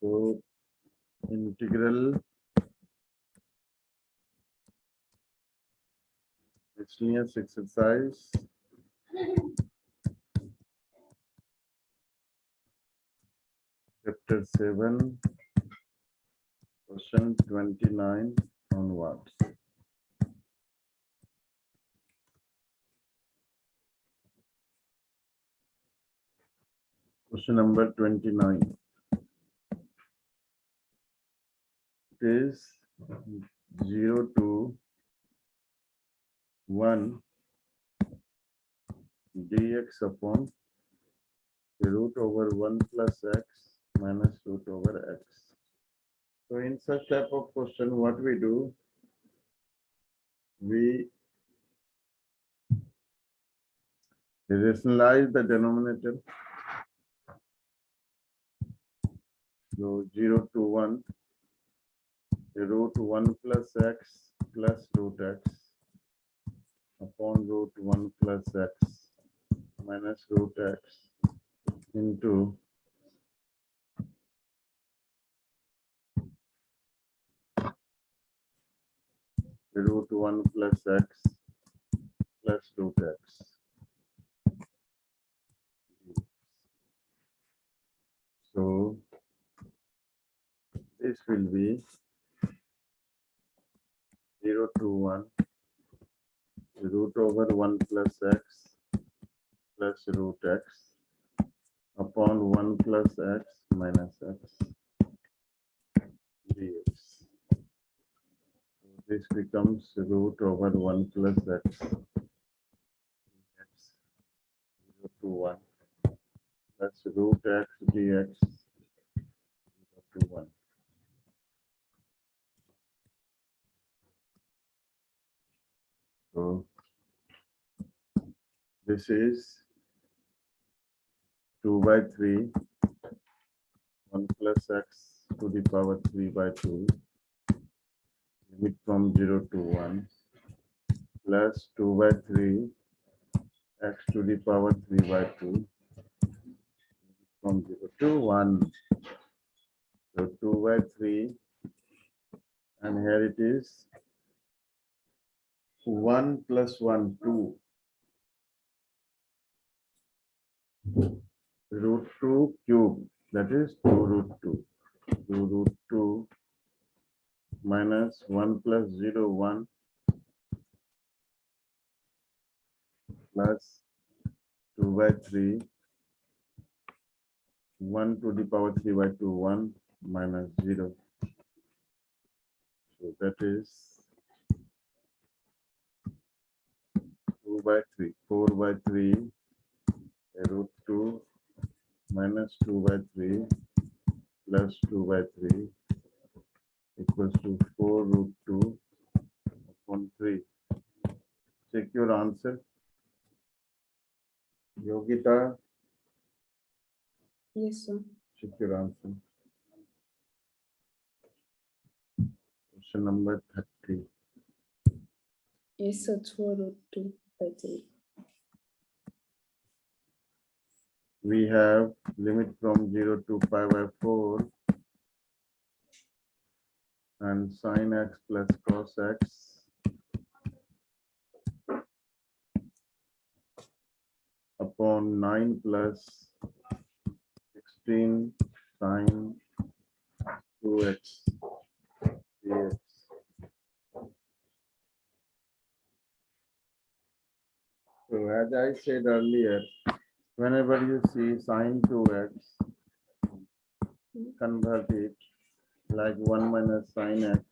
So integral miscellaneous exercise chapter 7 question 29 onwards. Question number 29. It is 0 to 1 dx upon the root over 1 plus x minus root over x. So in such type of question, what we do, we rationalize the denominator. So 0 to 1, the root 1 plus x plus root x upon root 1 plus x minus root x into the root 1 plus x plus root x. So this will be 0 to 1 root over 1 plus x plus root x upon 1 plus x minus x dx. So this becomes root over 1 plus x. That's 0 to 1 plus root x dx 0 to 1. So this is 2 by 3, 1 plus x to the power 3 by 2, limit from 0 to 1, plus 2 by 3, x to the power 3 by 2, from 0 to 1. So 2 by 3, and here it is 1 plus 1, 2. Root 2 cube, that is 2 root 2. 2 root 2 minus 1 plus 0, 1 plus 2 by 3, 1 to the power 3 by 2, 1 minus 0. So that is 2 by 3, 4 by 3, root 2 minus 2 by 3 plus 2 by 3 equals to 4 root 2 upon 3. Check your answer. Yogita, Yes, sir. check your answer. Question number 30. Yes, sir. 4 root 2 by 3. We have limit from 0 to pi by 4 and sin x plus cos x upon 9 plus 16 sin 2x dx. So as I said earlier, whenever you see sin 2x, convert it like 1 minus sin x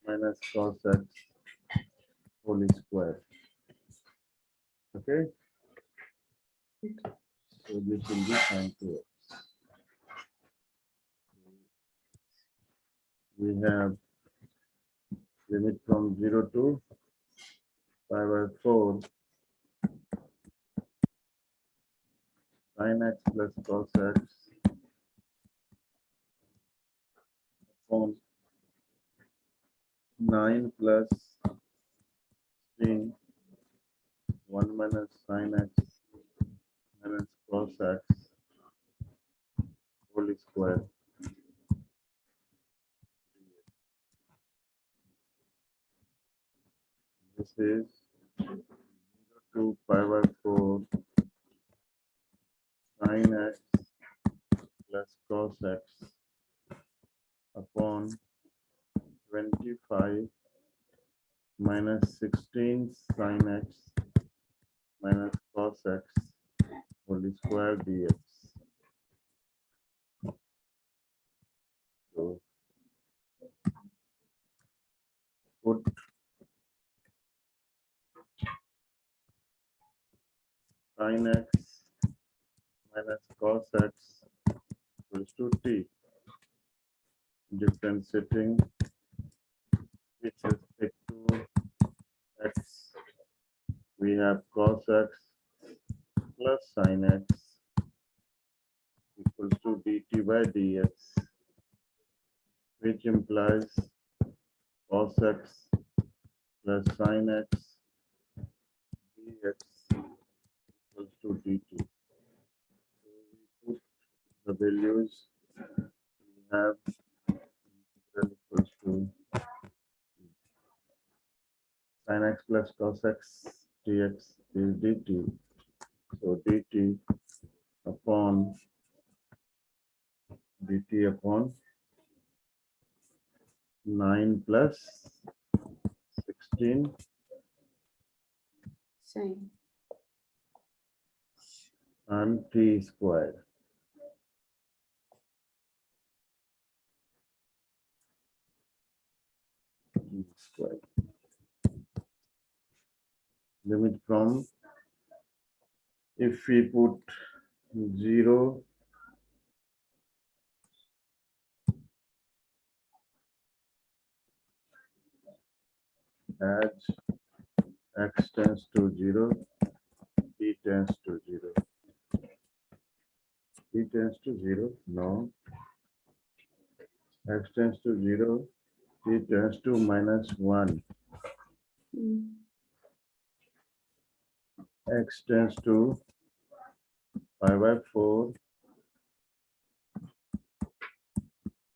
minus cos x whole square. Okay? So this will be sin 2x. We have limit from 0 to pi by 4 sin x plus cos x upon 9 plus 16 1 minus sin x minus cos x whole square. This is 2 pi by 4 sin x plus cos x upon 25 minus 16 sin x minus cos x whole square dx. So put sin x minus cos x equals to t. Differentiating with respect to x, we have cos x plus sin x equals to dt by dx, which implies cos x plus sin x dx equals to dt. So we put the values we have. Integral equals to sin x plus cos x dx is dt. So dt upon 9 plus 16 Sine. and t squared. Limit from, if we put 0 as x tends to 0, t tends to 0. T tends to 0, no. X tends to 0, t tends to minus 1. X tends to pi by 4,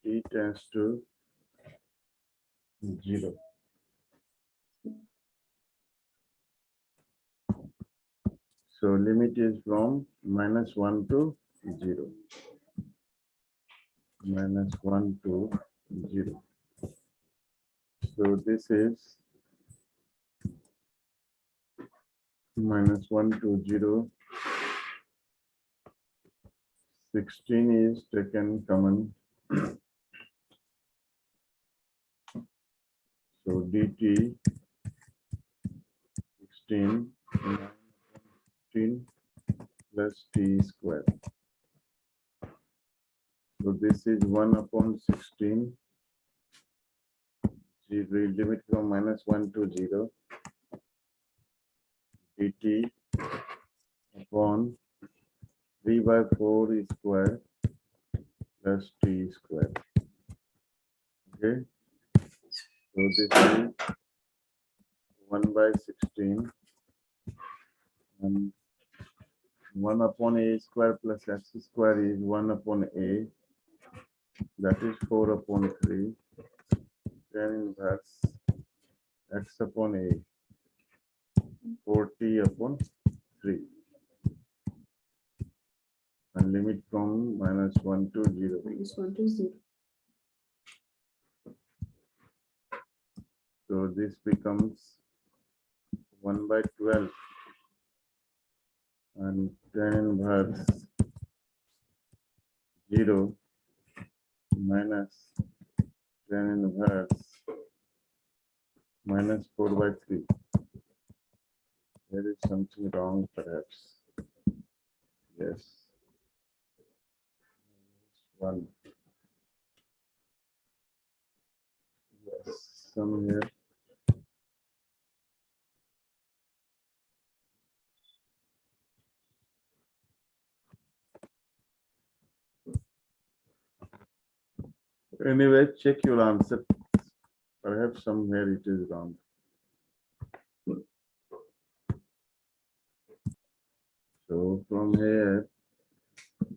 t tends to 0. So limit is from minus 1 to 0. Minus 1 to 0. So this is minus 1 to 0. 16 is taken common. So dt 16 plus t squared. So this is 1 upon 16. We limit from minus 1 to 0. dt upon 3 by 4 square plus t square. Okay. So this is 1 by 16 and 1 upon a square plus x square is 1 upon a, that is 4 upon 3, then inverse x upon a, 4t upon 3, and limit from minus 1 to 0. Minus 1 to 0. So this becomes 1 by 12 and tan inverse 0 minus tan inverse minus 4 by 3. There is something wrong perhaps. Yes. 1. Yes, somewhere. Anyway, check your answer. Perhaps somewhere it is wrong. So from here,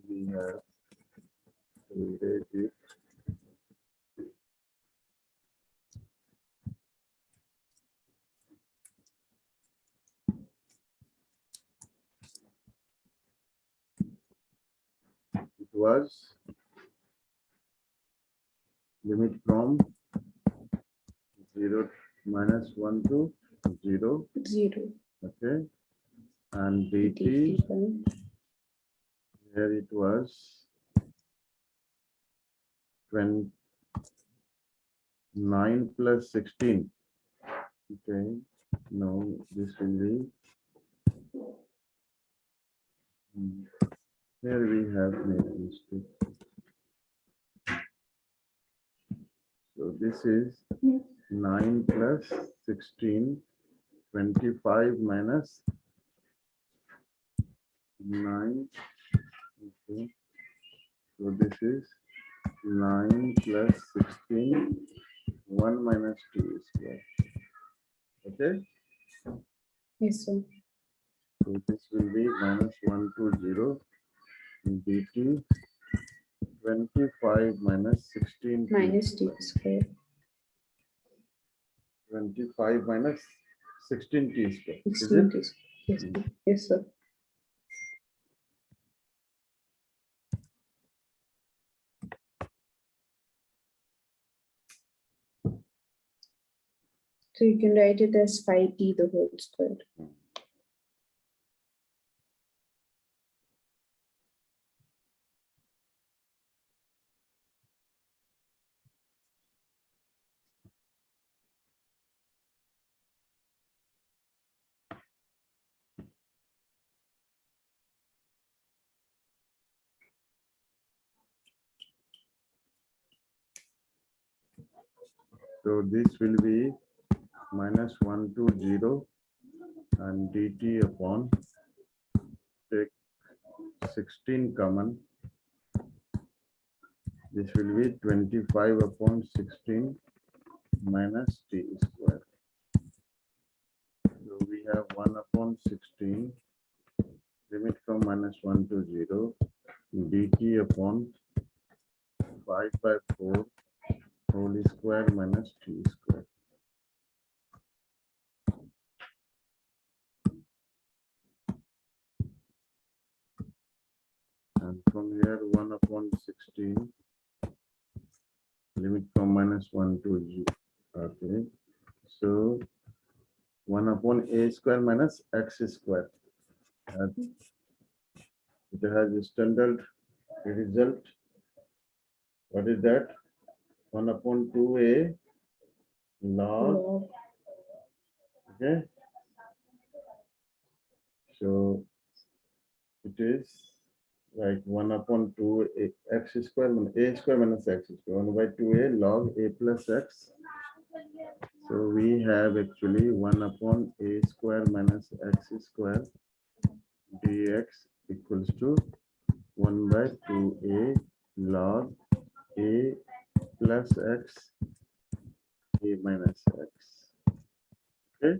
we have to erase it. was limit from 0 minus 1 to 0. 0. Okay. And dt, dt by here it was 9 plus 16. Okay. No, this will be. Here we have made mistake. So this is 9 plus 16, 25 minus 9. Okay. So this is 9 plus 16, 1 minus 2 square. Okay. yes, sir. So this will be minus 120 dt 25 minus 16 Minus t square. 25 minus 16 t square. Is 16 it? t square. Yes, sir. Yes, sir. So you can write it as 5t the whole square. So this will be minus 120 and dt upon take 16 common. This will be 25 upon 16 minus t square. So we have 1 upon 16 limit from minus 1 to 0 dt upon 5 by 4 whole square minus t square. And from here 1 upon 16 limit from minus 1 to 0. Okay. So 1 upon a square minus x square. And it has a standard result. What is that? 1 upon 2a log. Log. Okay. So it is like 1 upon 2 x square minus a square minus x square 1 by 2a log a plus x. So we have actually 1 upon a square minus x square dx equals to 1 by 2a log a plus x a minus x. Okay.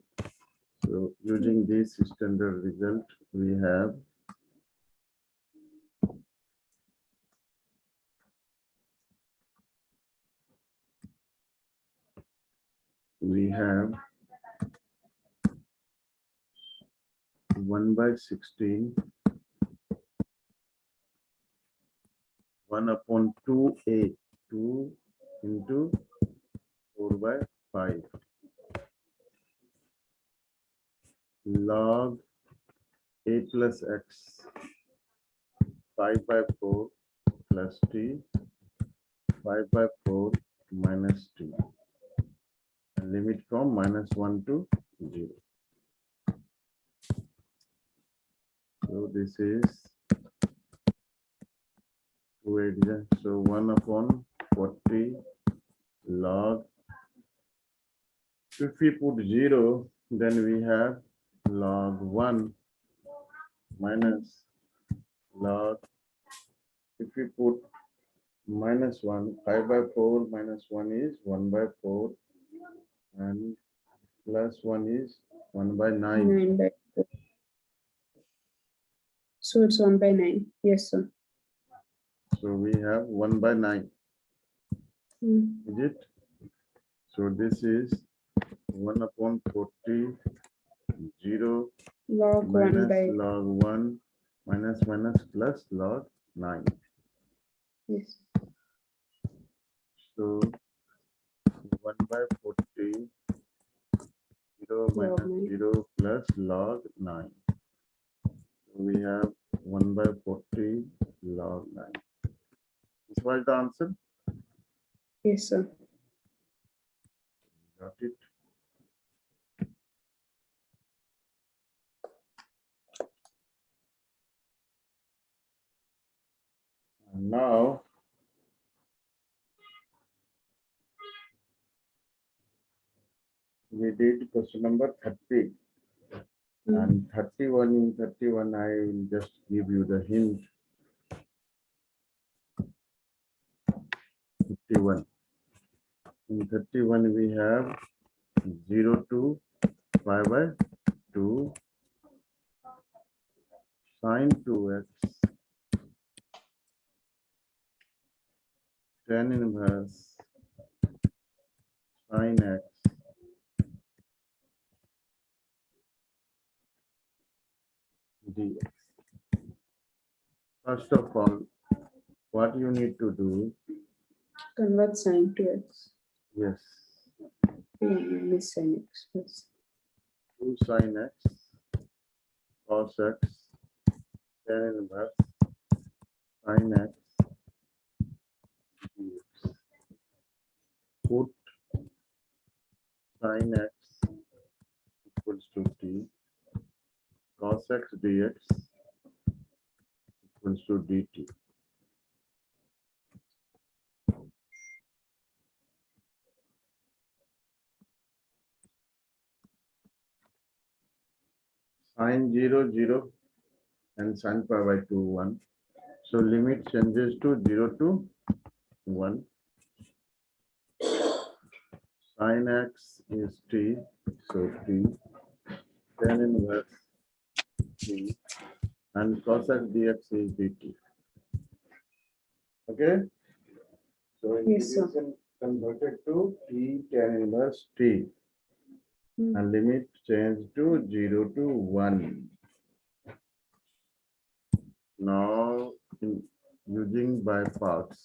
So using this standard result, we have we have 1 by 16, 1 upon 2a, 2 into 4 by 5 log a plus x 5 by 4 plus t 5 by 4 minus t and limit from minus 1 to 0. So this is 2 so 1 upon 40 log. If we put 0, then we have log 1 minus log. If we put minus 1, 5 by 4 minus 1 is 1 by 4 and plus 1 is 1 by 9. 9 by 4. So it's 1 by 9. Yes, sir. So we have 1 by 9. Is it? So this is 1 upon 40, 0 Log 1 minus by log 1 minus minus plus log 9. Yes. So 1/40, 0 Log minus 9. 0 plus log 9. So we have 1/40 log 9. Is what the answer? Yes, sir. Got it? And now we did question number 30. And 31, in 31, I will just give you the hint. 51. In 31, we have 0 to 5/2 sine 2x, tan inverse sine x dx. First of all, what you need to do, Convert sine to x. yes, Minus sine x plus 2 sine x cos x tan inverse sine x dx. Put sine x equals to t, cos x dx equals to dt. Sine 0, 0 and sine pi by 2, 1. So limit changes to 0 to 1. Sine x is t, so t, tan inverse t, and cos x dx is dt. Okay? So Yes, sir. integration converted to t tan inverse t, and limit changed to 0 to 1. Now, using by parts,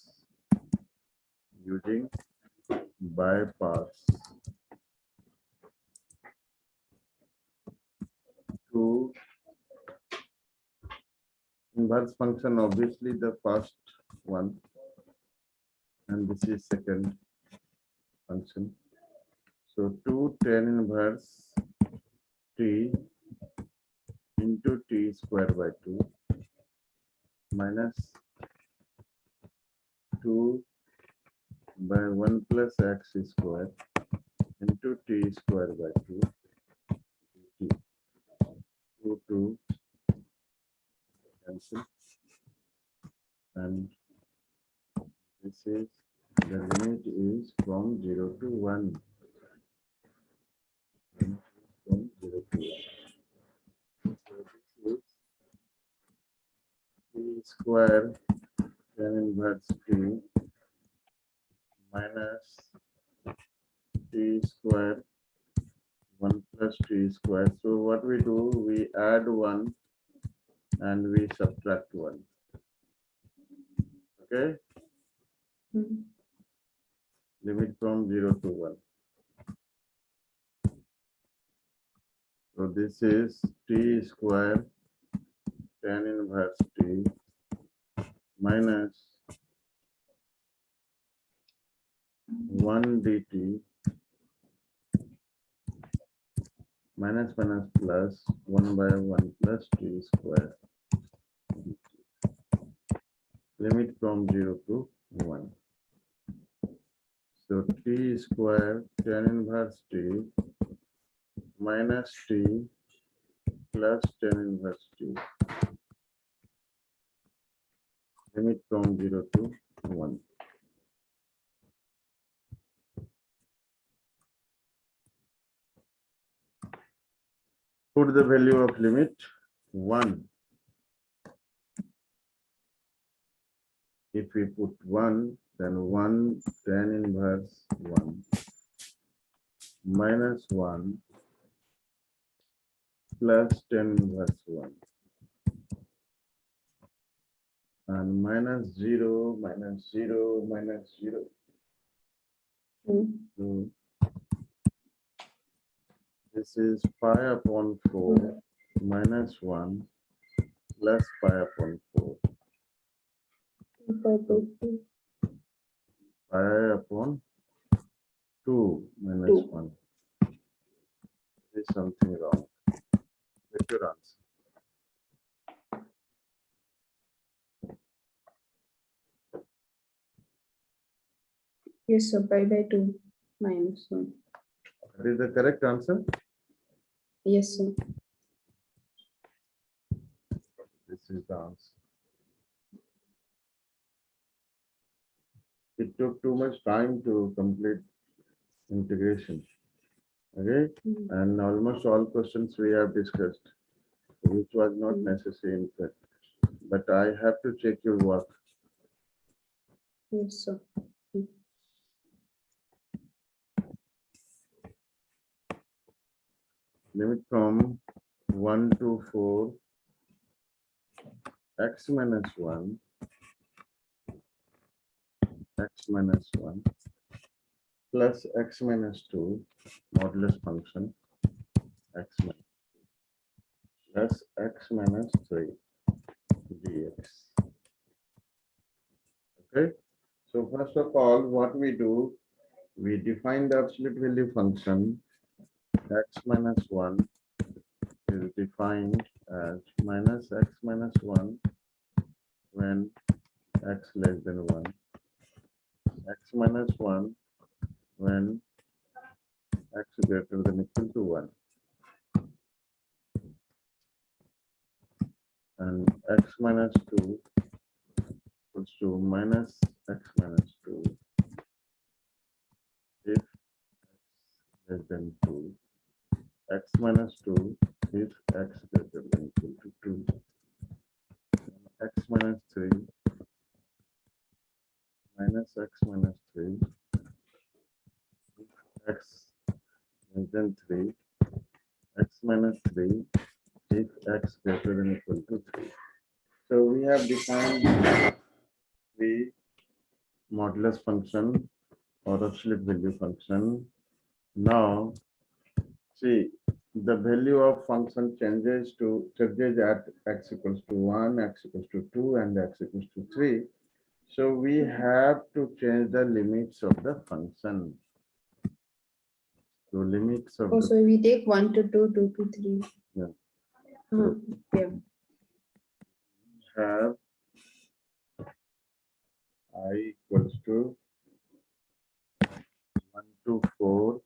to inverse function, obviously the first one, and this is second function. So 2 tan inverse t into t square by 2 minus 2 by 1 plus x square into t square by 2 t 2 cancel, and this is the limit is from 0 to 1. From 0 to 1. So this is t square tan inverse t minus t square 1 plus t square. So what we do, we add 1 and we subtract 1. Okay? Limit from 0 to 1. So this is t square tan inverse t minus 1 dt minus plus 1 by 1 plus t square. Limit from 0 to 1. So t square tan inverse t minus t plus tan inverse t. Limit from 0 to 1. Put the value of limit 1. If we put 1, then 1 tan inverse 1 minus 1 plus tan inverse 1. and minus 0, minus 0, minus 0. So this is pi upon 4 minus 1 plus pi upon 4. Pi upon 2 minus 1. There is something wrong. Get your answer. Yes, sir. Pi by 2 minus 1. That is the correct answer. Yes, sir. This is the answer. It took too much time to complete integration. Okay, and almost all questions we have discussed, which was not necessary in fact. But I have to check your work. Yes, sir. Limit from 1 to 4, x minus 1, x minus 1, plus x minus 2, modulus function, x minus, plus x minus 3, dx. Okay, so first of all, what we do, we define the absolute value function, x minus 1 is defined as minus x minus 1 when x less than 1, x minus 1 when x greater than equal to 1, and x minus 2 equals to minus x minus 2 if x less than 2, x minus 2 if x greater than equal to 2, x minus 3 minus x minus 3 if x less than 3, x minus 3 if x greater than equal to 3. So we have defined the modulus function or absolute value function. Now, see, the value of function changes at x equals to 1, x equals to 2, and x equals to 3. So we have to change the limits of the function. So limits of Also, we take 1 to 2, 2 to 3. Yeah. Yeah. Have I equals to 1 to 4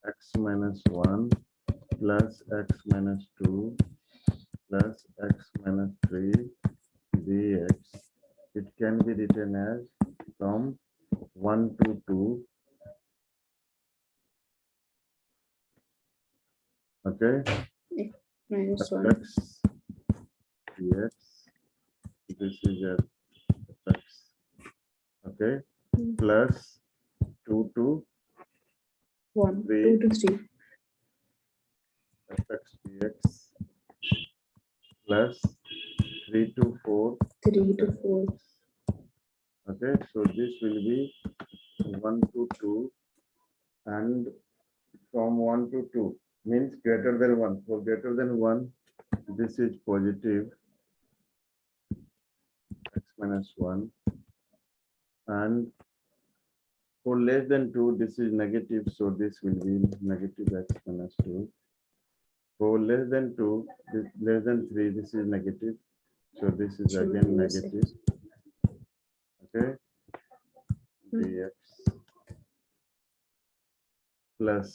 x minus 1 plus x minus 2 plus x minus 3 dx. It can be written as from 1 to 2. Okay. Minus 1. X dx. This is a x. Okay. Plus 2 to 1, 3 2 to 3. fx dx plus 3 to 4. 3 to 4. Okay, so this will be 1 to 2, and from 1 to 2 means greater than 1. For greater than 1, this is positive x minus 1, and for less than 2, this is negative, so this will be negative x minus 2. For less than 2, less than 3, this is negative, so this is again Minus negative. Okay, dx plus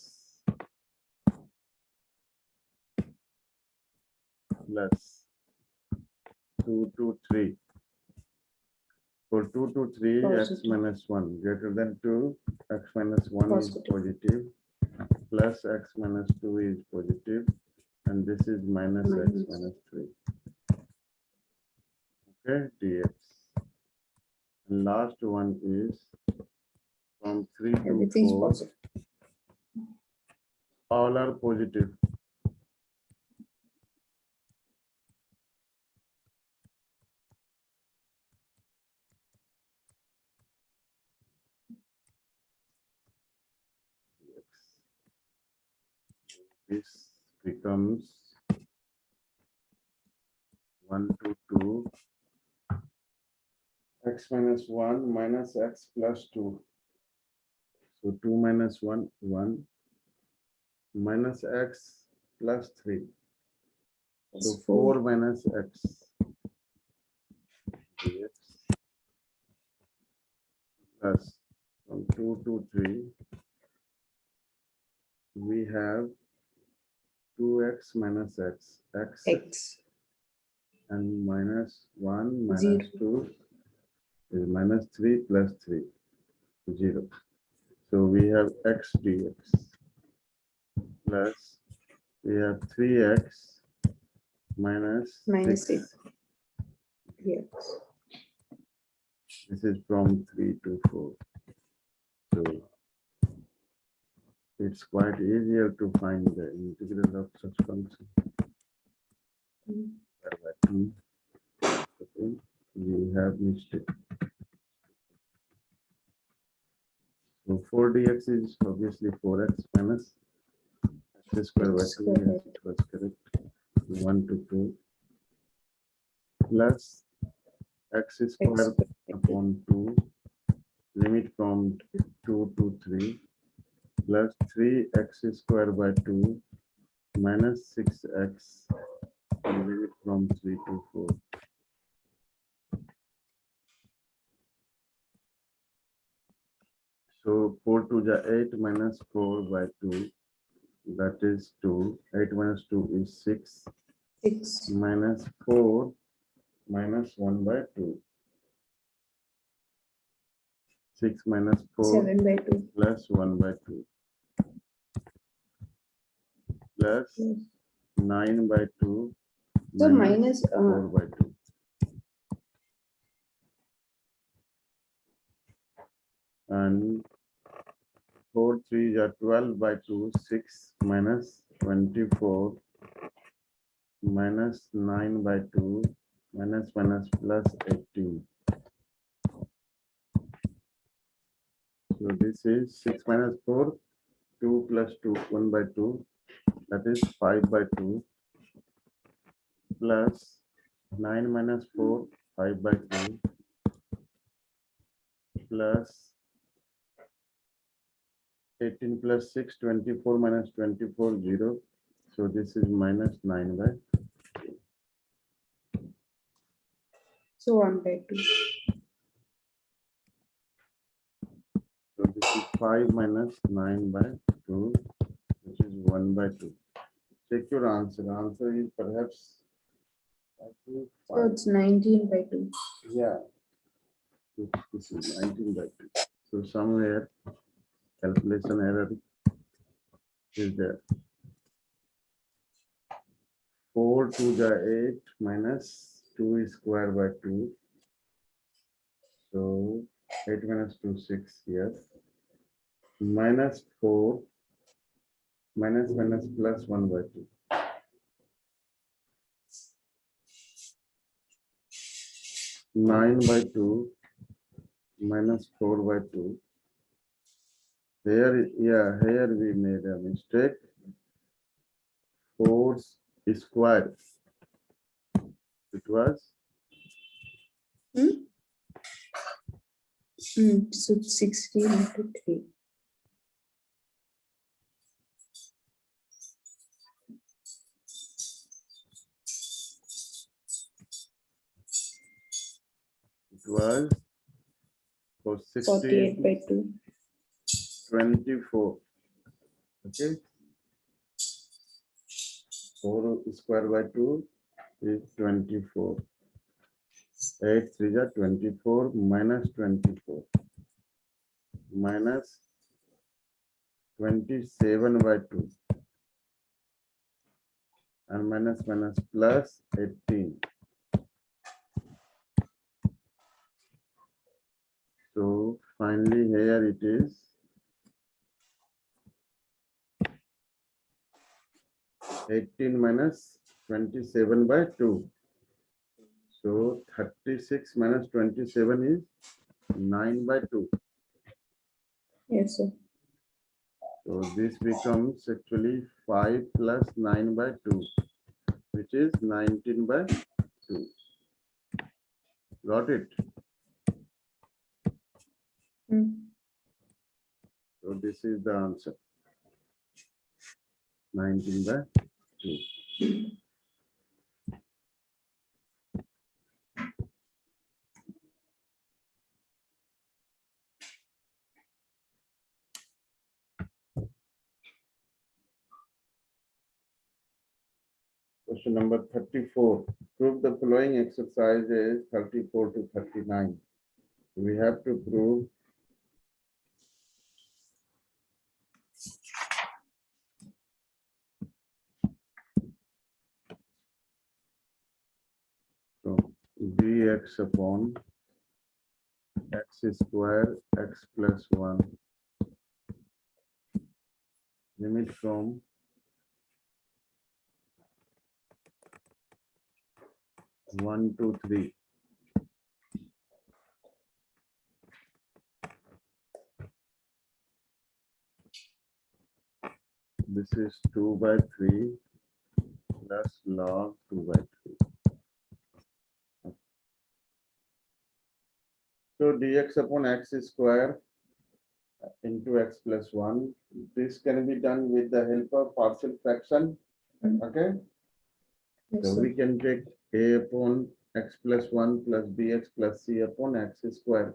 2 to 3. For 2 to 3, x Positive. minus 1 greater than 2, x minus 1 is Positive. positive, plus x minus 2 is positive, and this is minus x minus 3. Okay, dx. And last one is from 3 to Everything's 4, positive. all are positive. this becomes 1 to 2 x minus 1 minus x plus 2. So 2 minus 1, 1 minus x plus 3. So It's 4 4. minus x dx plus from 2 to 3 we have 2x minus x and minus 1 minus 2 is minus 3 plus 3 0. So we have x dx plus we have 3x minus Minus 6. Yes. This is from 3 to 4. So it's quite easier to find the integral of such function. Okay, we have mistake. So 4 dx is obviously 4x minus x square by 2. Yes, it was correct. 1 to 2 plus x square upon 2 limit from 2 to 3 plus 3x square by 2 minus 6x limit from 3 to 4. So 4 to the 8 minus 4 by 2, that is 2. 8 minus 2 is 6 6. minus 4 minus 1 by 2. 6 minus 4 7 by 2. plus 1 by 2 plus Yes. 9 by 2 So minus minus 4 by 2. And 4 3 are 12 by 2, 6 minus 24 minus 9 by 2 minus plus 18. So this is 6 minus 4, 2 plus 2, 1 by 2, that is 5 by 2 plus 9 minus 4, 5 by 2 plus 18 plus 6, 24 minus 24, 0. So this is minus 9 by. So 1 by 2. So this is 5 minus 9 by 2, which is 1 by 2. Check your answer. Answer is perhaps, I think, So it's 19 by 2. yeah, this is 19 by 2. So somewhere calculation error is there. 4 to the 8 minus 2 square by 2. So 8 minus 2, 6 here. Minus 4 minus plus 1 by 2. Nine by 2 minus 4 by 2. Here, yeah, here we made a mistake. 4 square. It was So 16 into 3. for 48 by 2. 24. Okay. 4 square by 2 is 24. 8 3 are 24 minus 24 minus 27 by 2 and minus plus 18. So finally here it is 18 minus 27 by 2. So 36 minus 27 is 9 by 2. Yes, sir. So this becomes actually 5 plus 9 by 2, which is 19 by 2. Got it? So this is the answer. 19 by 2. Question number 34. Prove the following exercises 34 to 39. We have to prove so dx upon x square x plus 1 limit from 1 to 3. This is 2 by 3 plus log 2 by 3. So dx upon x square into x plus 1. This can be done with the help of partial fraction. Okay. Yes, So sir. we can take a upon x plus 1 plus bx plus c upon x square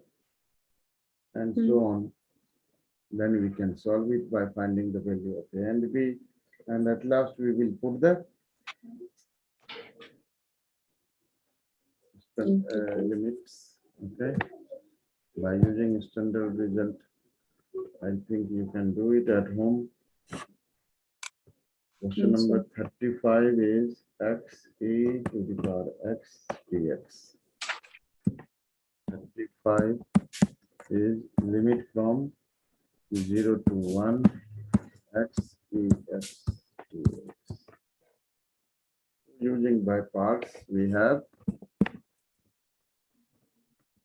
and so on. Then we can solve it by finding the value of a and b. And at last we will put the limits. Okay. By using standard result, I think you can do it at home. Question Yes, number 35 is x e to the power x dx. 35 is limit from 0 to 1 x e x dx. Using by parts, we have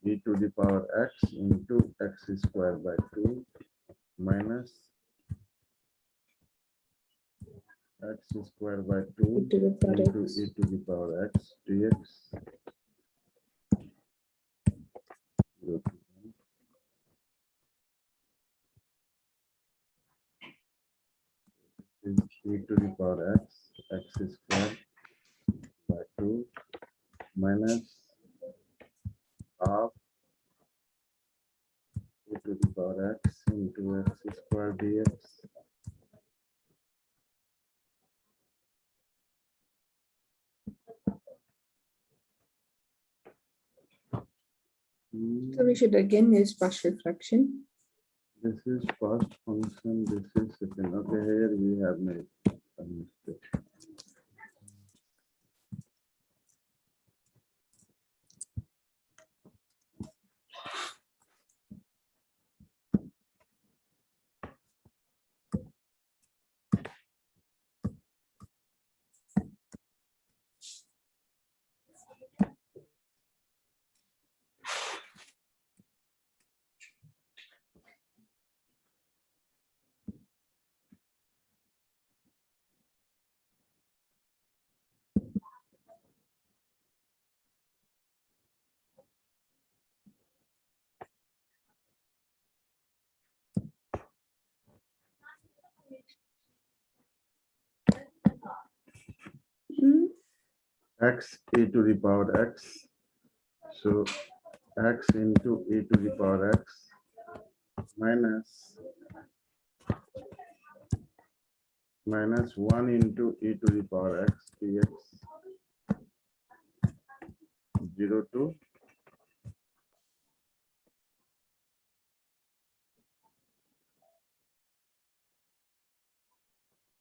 e to the power x into x square by 2 minus x square by 2 to the power into x. e to the power x dx. 0 to 1. Is e to the power x square by 2 minus half e to the power x into x square dx. So we should again use partial fraction. This is first function, this is second. Okay, here we have made a mistake. X e to the power x. So x into e to the power x minus 1 into e to the power x dx 0 to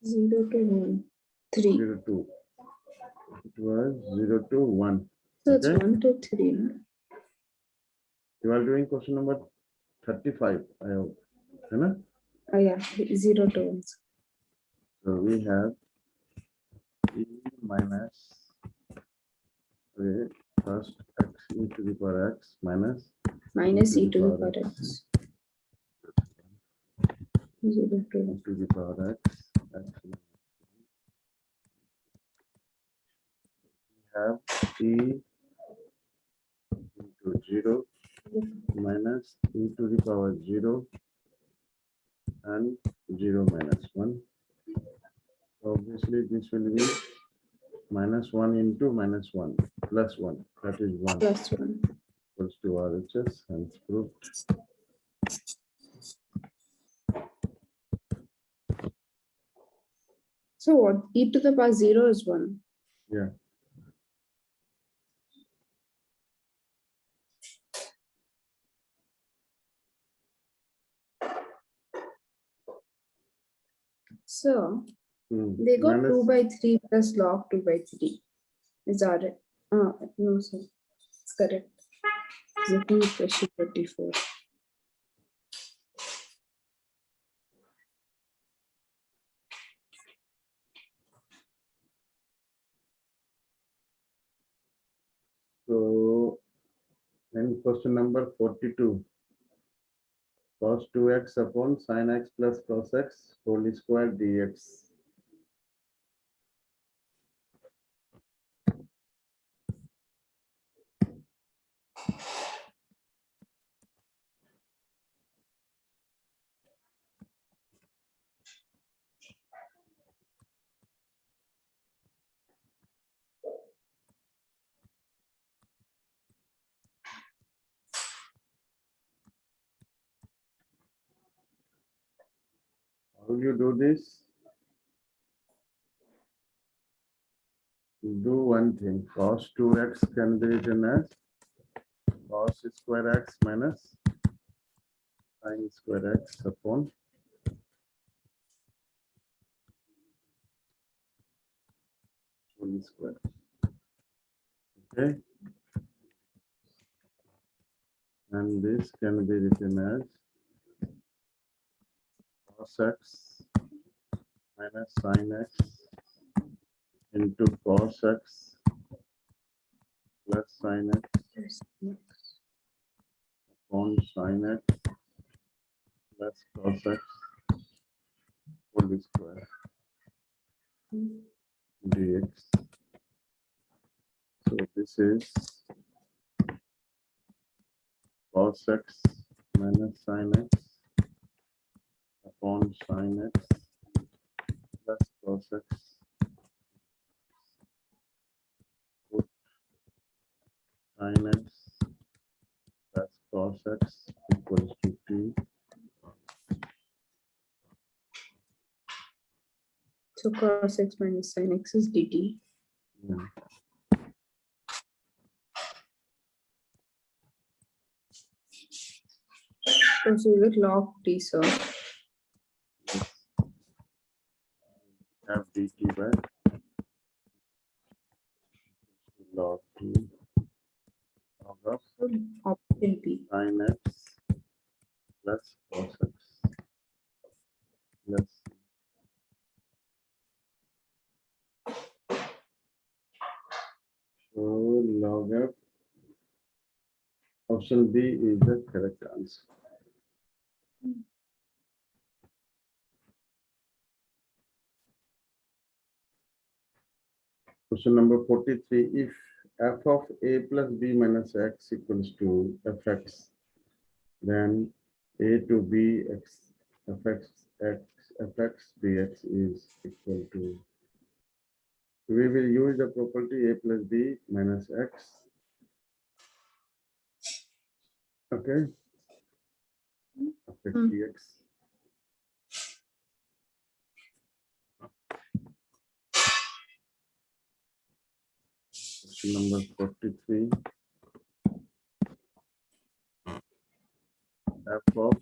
0 to 1, 3. 0 to. It was 0 to 1. So it's Okay. 1 to 3. No? You are doing question number 35. I hope. Right? Oh yeah, 0 to 1. So we have e minus first x e to the power x minus Minus e to the power x. 0 to to the power x. We have e into 0 minus e to the power 0 and 0 minus 1. So obviously this will be minus 1 into minus 1 plus 1, that is 1 plus 1. equals to RHS, hence proved. So what? E to the power 0 is 1. Yeah. So they got 2 by 3 plus log 2 by 3. Is that it? No, sir. It's correct. Looking at question 34. So in question number 42, cos 2x upon sin x plus cos x whole square dx. How you do this? Do one thing, cos 2x can be written as cos square x minus sin square x upon whole square. Okay. And this can be written as cos x minus sin x into cos x plus sin x upon sin x plus cos x whole square dx. So this is cos x minus sin x upon sin x plus cos x. Put sin x plus cos x equals to t. So cos x minus sin x is dt. Yeah. So we get log t, so Yes. Have dt by log t log of option B. sin x plus cos x plus so log of option B is the correct answer. Question number 43. If f of a plus b minus x equals to fx, then a to b x fx x fx dx is equal to. We will use the property a plus b minus x. Okay. Fx dx. Question number 43. F of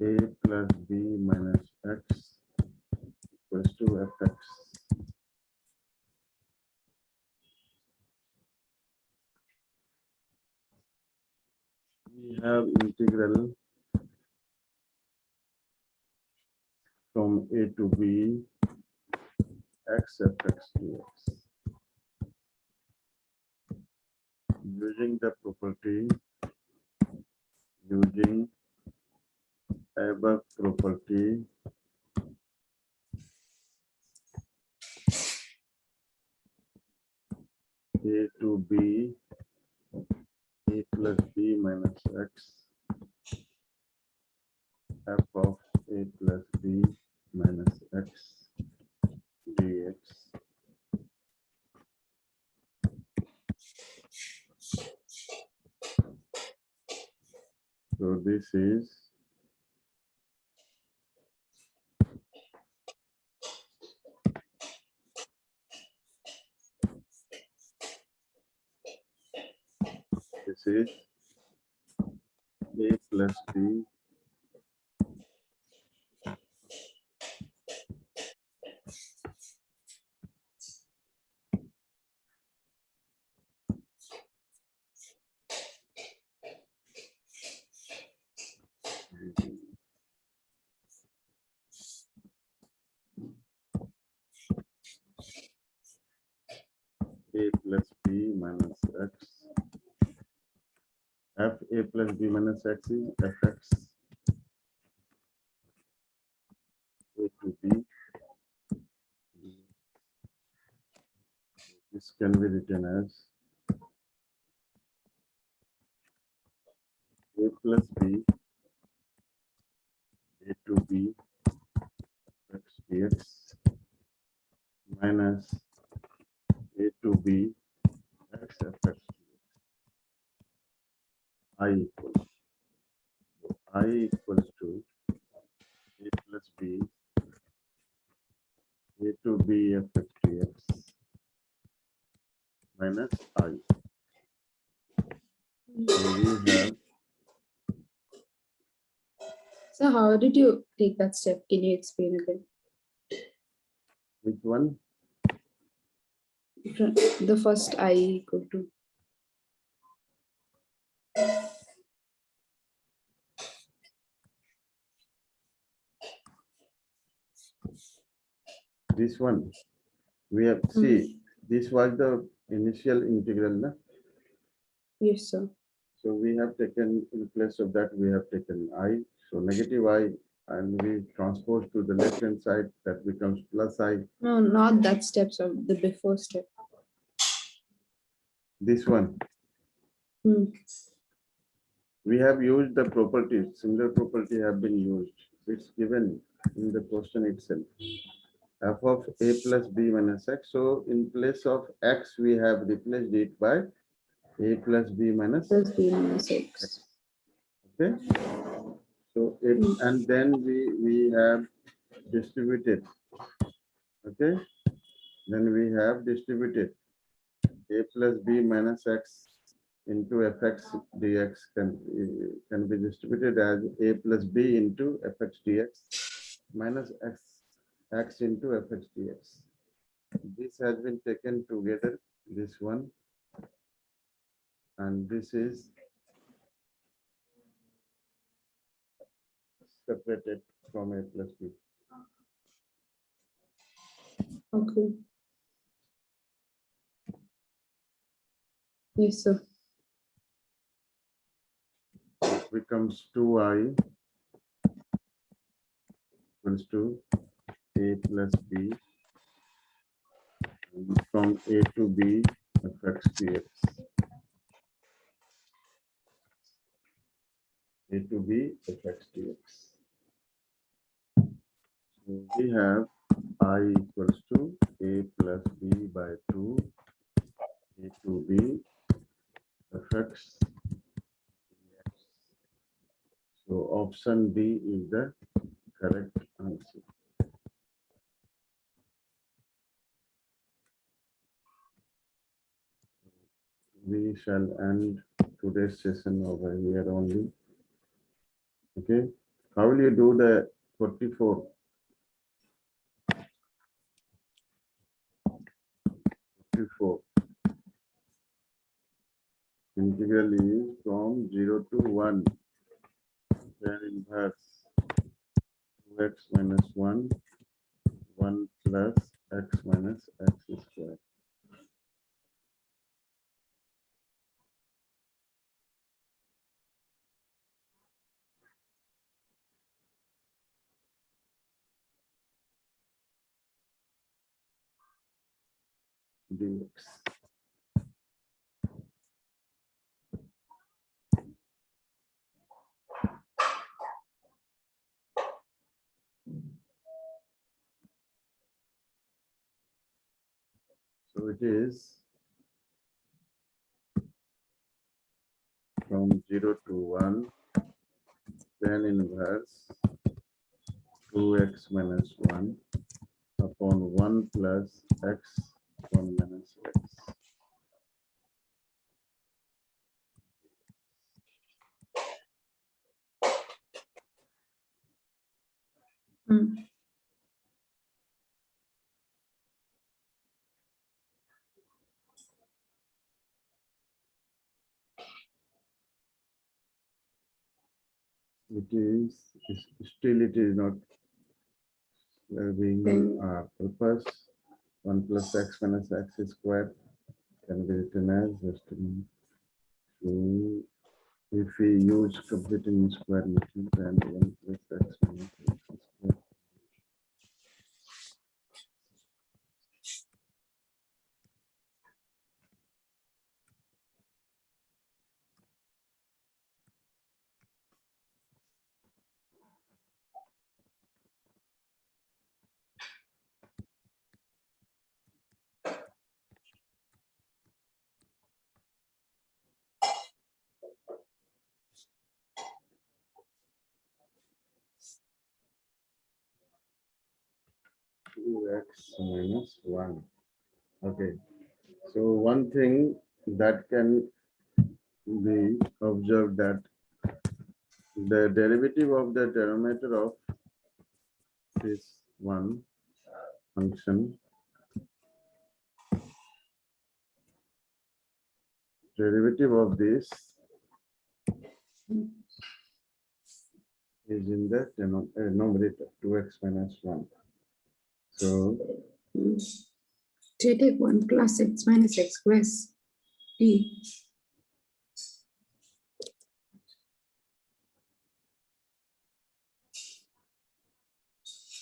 a plus b minus x equals to fx. We have integral from a to b x fx dx. Using the property, using above property, a to b, a plus b minus x, f of a plus b minus x dx. So this is a plus b a plus b minus x. F a plus b minus x is fx a to b. This can be written as a plus b a to b x dx minus a to b x fx. I equals to a plus b a to b fx dx minus I. So we have So how did you take that step? Can you explain again? which one? The first I equal to. This one. We have see this was the initial integral, na? Yes, sir. So we have taken in place of that we have taken I. So negative I and we transpose to the left hand side, that becomes plus I. No, not that step, sir. The before step. This one. We have used the properties, similar property have been used. It's given in the question itself. F of a plus b minus x. So in place of x, we have replaced it by a plus b minus Plus b minus x. Okay. So it and then we have distributed. Okay. Then we have distributed a plus b minus x into fx dx can be distributed as a plus b into fx dx minus x into fx dx. This has been taken together, this one, and this is separated from a plus b. Okay. Yes, sir. It becomes 2I equals to a plus b, and from a to b fx dx. A to b fx dx. So we have I equals to a plus b by 2 a to b fx dx. So option D is the correct answer. We shall end today's session over here only. Okay. How will you do the 44? 44. Integral is from 0 to 1. Then inverse 2x minus 1, 1 plus x minus x squared. Dx. is from 0 to 1, tan inverse 2x minus 1 upon 1 plus x 1 minus x. It is still it is not being purpose. 1 plus x minus x squared can be written as just a minute. So if we use completing square method, then 1 plus x minus x squared. X minus 1. Okay. So one thing that can be observed that the derivative of the denominator of this one function, derivative of this is in the numerator 2x minus 1. So So you take 1 plus x minus x squares t.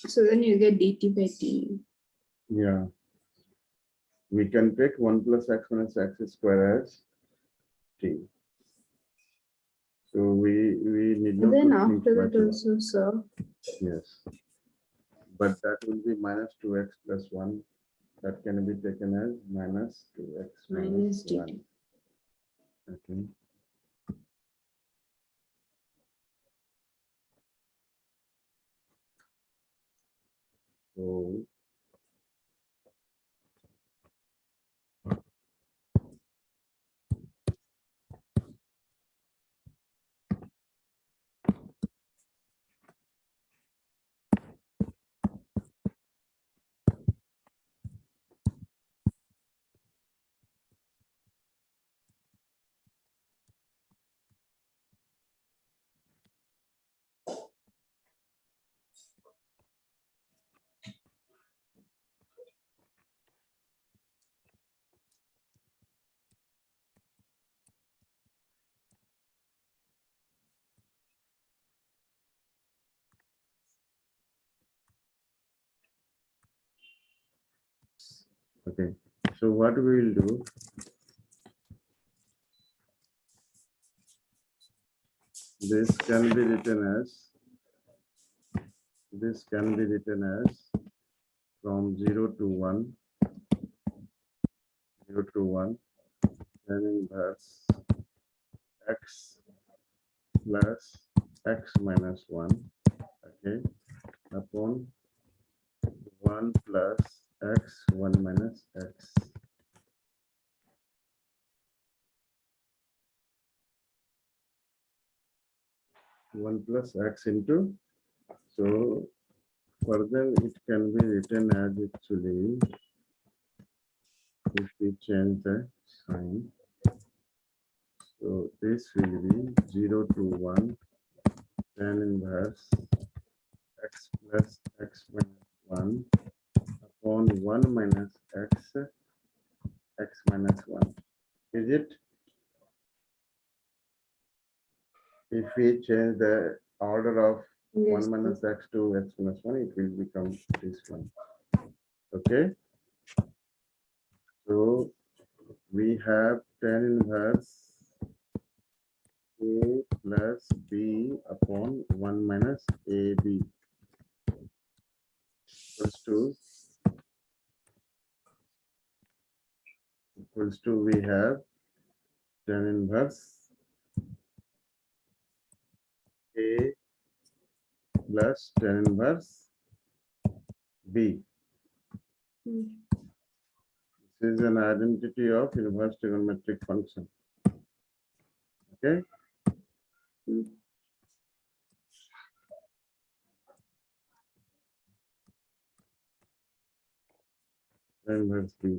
So then you get dt by t. yeah, we can take 1 plus x minus x square as t. So we need not And then to think after much that about also, so yes. But that will be minus 2x plus 1. That can be taken as minus 2x minus minus 1. dt. Okay. So okay. So what we will do, this can be written as from 0 to 1, 0 to 1, then inverse x plus x minus 1, okay, upon 1 plus x 1 minus x. One plus x into, so further it can be written as actually, if we change the sign, so this will be 0 to 1, tan inverse x plus x minus 1 upon 1 minus x, x minus 1. Is it? If we change the order of Yes, 1 minus x to x minus 1, it will become this one. Okay. So we have tan inverse a plus b upon 1 minus ab equals to equals to, we have tan inverse A plus tan inverse B. This is an identity of inverse trigonometric function. Okay. Tan inverse B.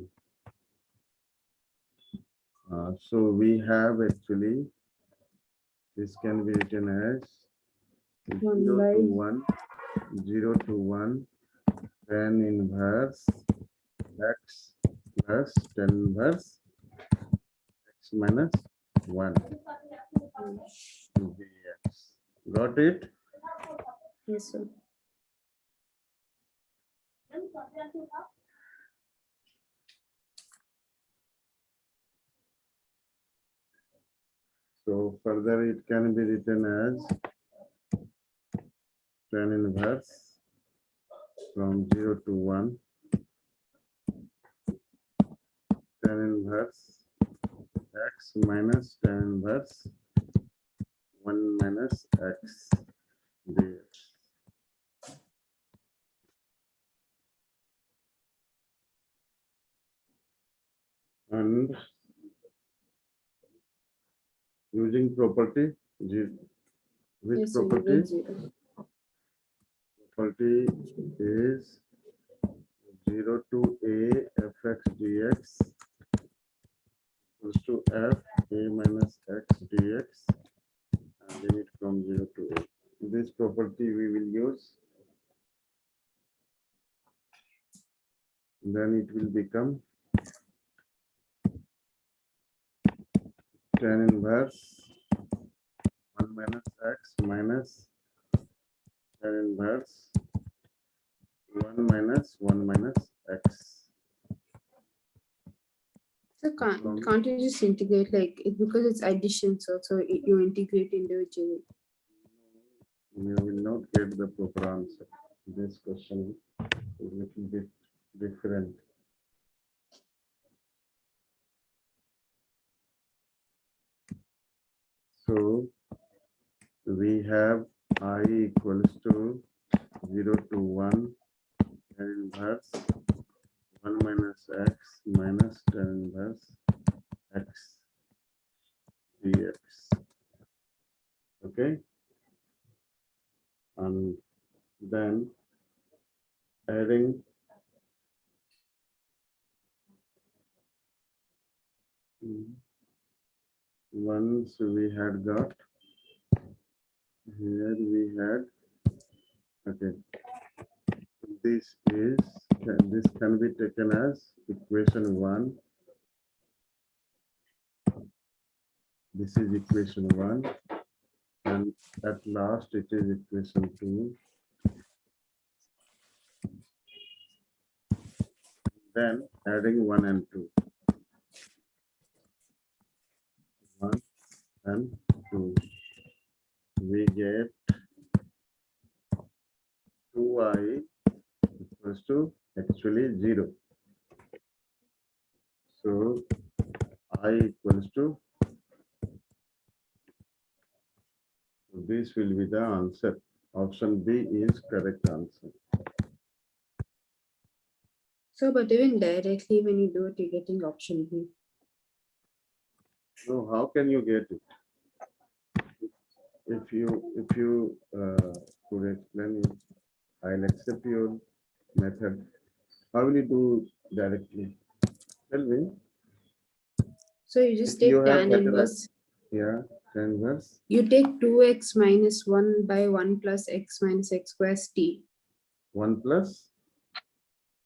So we have actually, this can be written as 0 to 1 tan inverse x plus tan inverse x minus 1 dx. Got it? Yes, sir. So further it can be written as tan inverse from 0 to 1 tan inverse x minus tan inverse 1 minus x dx. And using property, which Yes, sir, you property? get 0. Property is 0 to a fx dx equals to f a minus x dx, and limit from 0 to a. This property we will use. Then it will become tan inverse 1 minus x minus tan inverse 1 minus 1 minus x. So can't you just integrate like it, because it's addition, so you integrate individually. You will not get the proper answer. This question is a little bit different. So we have I equals to 0 to 1 tan inverse 1 minus x minus tan inverse x dx. Okay. And then adding once we had got here, we had, okay, this can be taken as equation 1. This is equation 1, and at last it is equation 2. Then adding 1 and 2. 1 and 2. We get 2i equals to actually 0. So I equals to, this will be the answer. Option B is correct answer. So, but even directly when you do it, you're getting option B. So how can you get it? If you could explain it, I'll accept your method. How will you do directly? Tell me. So you just If take you have tan better, inverse. yeah, tan inverse. You take 2x minus 1 by 1 plus x minus x squared t. 1 plus?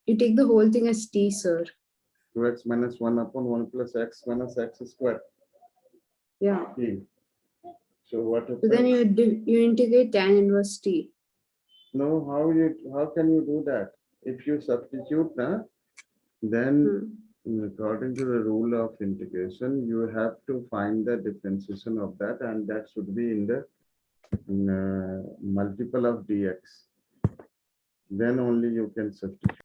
You take the whole thing as t, sir. 2x minus 1 upon 1 plus x minus x squared. Yeah. T. So what So then you integrate tan inverse t. No, how can you do that? If you substitute that, then according to the rule of integration, you have to find the differentiation of that, and that should be in the multiple of dx. Then only you can substitute.